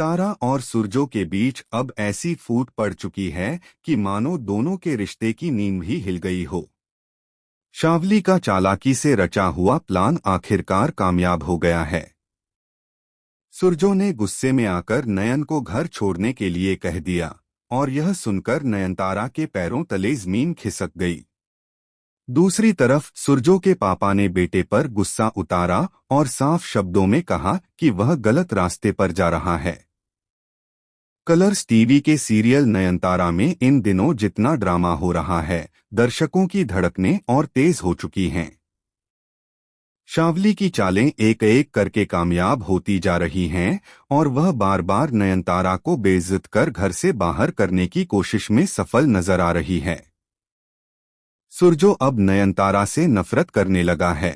नयनतारा और सुरजो के बीच अब ऐसी फूट पड़ चुकी है कि मानो दोनों के रिश्ते की नींव ही हिल गई हो। शावली का चालाकी से रचा हुआ प्लान आखिरकार कामयाब हो गया है। सुरजो ने गुस्से में आकर नयन को घर छोड़ने के लिए कह दिया और यह सुनकर नयनतारा के पैरों तले जमीन खिसक गई। दूसरी तरफ सुरजो के पापा ने बेटे पर गुस्सा उतारा और साफ शब्दों में कहा कि वह गलत रास्ते पर जा रहा है। कलर्स टीवी के सीरियल नयनतारा में इन दिनों जितना ड्रामा हो रहा है, दर्शकों की धड़कनें और तेज हो चुकी हैं। शावली की चालें एक एक करके कामयाब होती जा रही हैं और वह बार बार नयनतारा को बेइज्जत कर घर से बाहर करने की कोशिश में सफल नजर आ रही है। सुरजो अब नयनतारा से नफरत करने लगा है।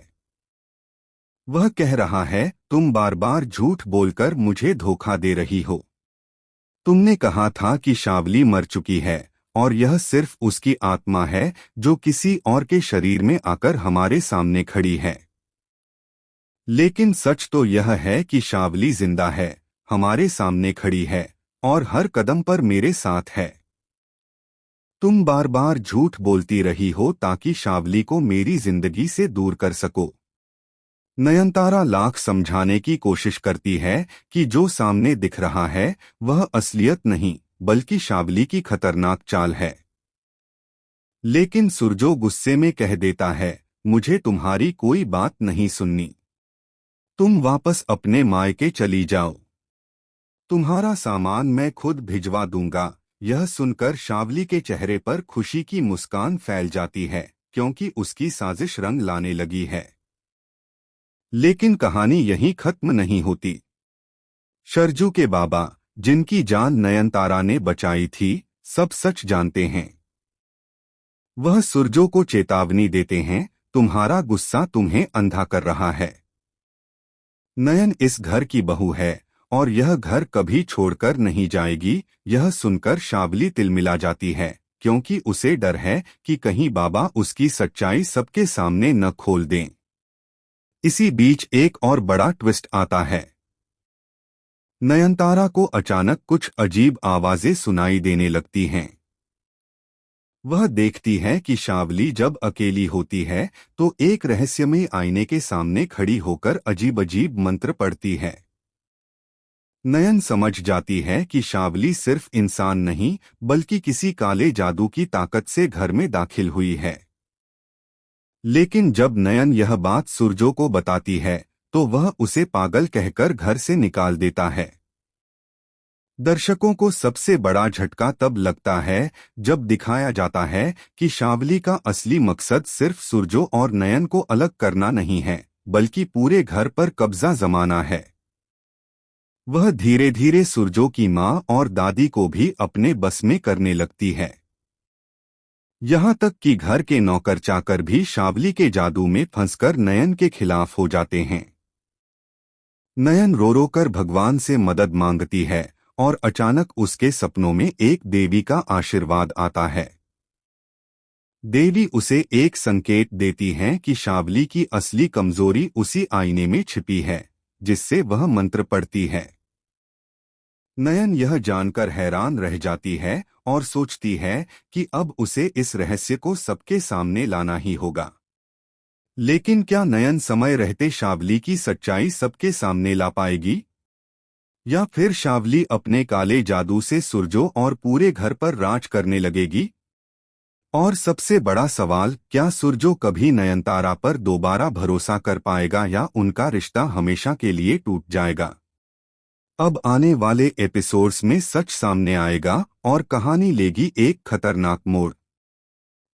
वह कह रहा है, तुम बार बार झूठ बोलकर मुझे धोखा दे रही हो। तुमने कहा था कि शावली मर चुकी है और यह सिर्फ उसकी आत्मा है जो किसी और के शरीर में आकर हमारे सामने खड़ी है। लेकिन सच तो यह है कि शावली जिंदा है, हमारे सामने खड़ी है और हर कदम पर मेरे साथ है। तुम बार बार झूठ बोलती रही हो ताकि शावली को मेरी जिंदगी से दूर कर सको। नयनतारा लाख समझाने की कोशिश करती है कि जो सामने दिख रहा है वह असलियत नहीं बल्कि शावली की खतरनाक चाल है। लेकिन सुरजो गुस्से में कह देता है, मुझे तुम्हारी कोई बात नहीं सुननी। तुम वापस अपने मायके चली जाओ। तुम्हारा सामान मैं खुद भिजवा दूंगा। यह सुनकर शावली के चेहरे पर खुशी की मुस्कान फैल जाती है क्योंकि उसकी साजिश रंग लाने लगी है। लेकिन कहानी यहीं खत्म नहीं होती। सरजू के बाबा, जिनकी जान नयनतारा ने बचाई थी, सब सच जानते हैं। वह सुरजो को चेतावनी देते हैं, तुम्हारा गुस्सा तुम्हें अंधा कर रहा है। नयन इस घर की बहू है और यह घर कभी छोड़कर नहीं जाएगी। यह सुनकर शावली तिलमिला जाती है क्योंकि उसे डर है कि कहीं बाबा उसकी सच्चाई सबके सामने न खोल दें। इसी बीच एक और बड़ा ट्विस्ट आता है। नयनतारा को अचानक कुछ अजीब आवाजें सुनाई देने लगती हैं। वह देखती है कि शावली जब अकेली होती है तो एक रहस्यमय आईने के सामने खड़ी होकर अजीब अजीब मंत्र पढ़ती है। नयन समझ जाती है कि शावली सिर्फ इंसान नहीं बल्कि किसी काले जादू की ताकत से घर में दाखिल हुई है। लेकिन जब नयन यह बात सुरजो को बताती है तो वह उसे पागल कहकर घर से निकाल देता है। दर्शकों को सबसे बड़ा झटका तब लगता है जब दिखाया जाता है कि शावली का असली मकसद सिर्फ सुरजो और नयन को अलग करना नहीं है बल्कि पूरे घर पर कब्जा जमाना है। वह धीरे धीरे सुरजो की माँ और दादी को भी अपने बस में करने लगती है। यहाँ तक कि घर के नौकर चाकर भी शावली के जादू में फंसकर नयन के खिलाफ हो जाते हैं। नयन रो रो कर भगवान से मदद मांगती है और अचानक उसके सपनों में एक देवी का आशीर्वाद आता है। देवी उसे एक संकेत देती हैं कि शावली की असली कमजोरी उसी आईने में छिपी है जिससे वह मंत्र पढ़ती है। नयन यह जानकर हैरान रह जाती है और सोचती है कि अब उसे इस रहस्य को सबके सामने लाना ही होगा। लेकिन क्या नयन समय रहते शावली की सच्चाई सबके सामने ला पाएगी? या फिर शावली अपने काले जादू से सुरजो और पूरे घर पर राज करने लगेगी? और सबसे बड़ा सवाल, क्या सुरजो कभी नयनतारा पर दोबारा भरोसा कर पाएगा या उनका रिश्ता हमेशा के लिए टूट जाएगा? अब आने वाले एपिसोड्स में सच सामने आएगा और कहानी लेगी एक खतरनाक मोड़।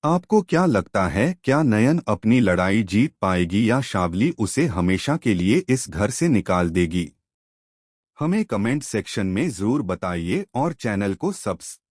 आपको क्या लगता है, क्या नयन अपनी लड़ाई जीत पाएगी या शावली उसे हमेशा के लिए इस घर से निकाल देगी? हमें कमेंट सेक्शन में जरूर बताइए और चैनल को सब्सक्राइब